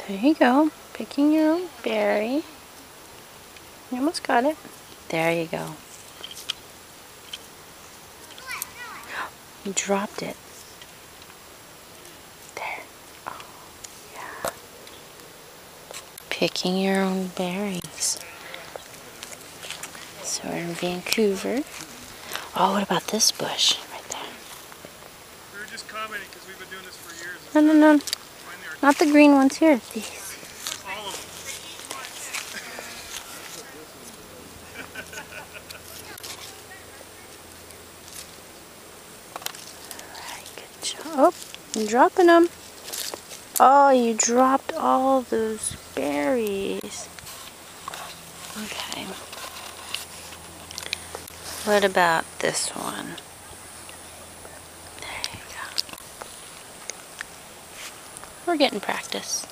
There you go. Picking your own berry. You almost got it. There you go. You dropped it. There. Oh, yeah. Picking your own berries. So we're in Vancouver. Oh, what about this bush right there? We were just commenting because we've been doing this for years. No, no, no. Not the green ones here. These. All of Alright, good job. I'm dropping them. Oh, you dropped all those berries. Okay. What about this one? There you go. We're getting practice.